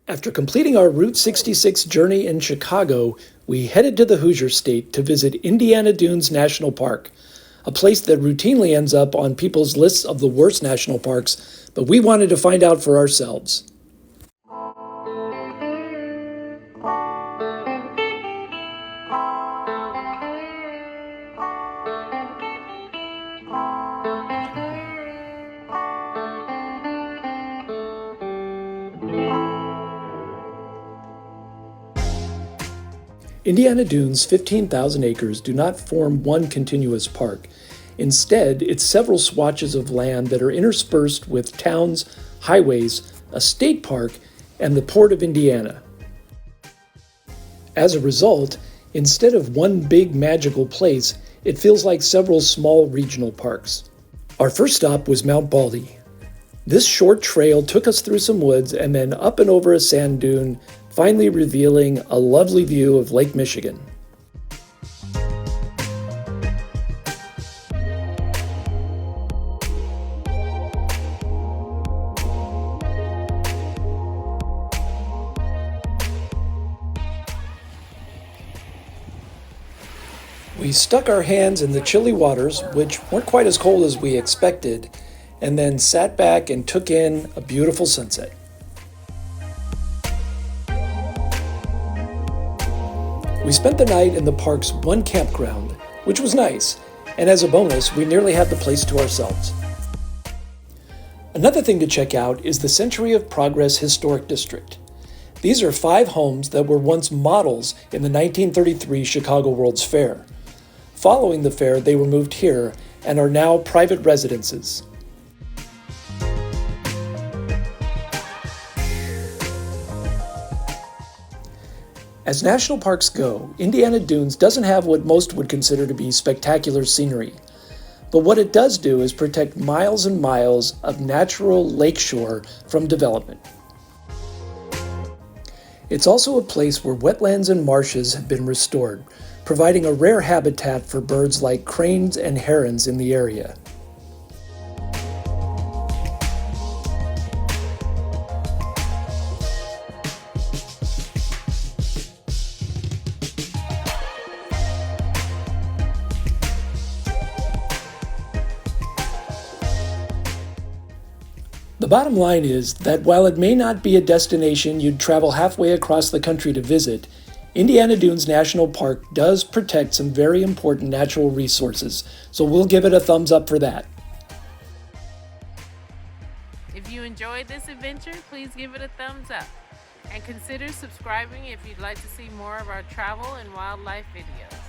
After completing our Route 66 journey in Chicago, we headed to the Hoosier State to visit Indiana Dunes National Park, a place that routinely ends up on people's lists of the worst national parks, but we wanted to find out for ourselves. Indiana Dunes' 15,000 acres do not form one continuous park. Instead, it's several swatches of land that are interspersed with towns, highways, a state park, and the Port of Indiana. As a result, instead of one big magical place, it feels like several small regional parks. Our first stop was Mount Baldy. This short trail took us through some woods and then up and over a sand dune, finally revealing a lovely view of Lake Michigan. We stuck our hands in the chilly waters, which weren't quite as cold as we expected, and then sat back and took in a beautiful sunset. We spent the night in the park's one campground, which was nice, and as a bonus, we nearly had the place to ourselves. Another thing to check out is the Century of Progress Historic District. These are 5 homes that were once models in the 1933 Chicago World's Fair. Following the fair, they were moved here and are now private residences. As national parks go, Indiana Dunes doesn't have what most would consider to be spectacular scenery. But what it does do is protect miles and miles of natural lakeshore from development. It's also a place where wetlands and marshes have been restored, providing a rare habitat for birds like cranes and herons in the area. The bottom line is that while it may not be a destination you'd travel halfway across the country to visit, Indiana Dunes National Park does protect some very important natural resources, so we'll give it a thumbs up for that. If you enjoyed this adventure, please give it a thumbs up, and consider subscribing if you'd like to see more of our travel and wildlife videos.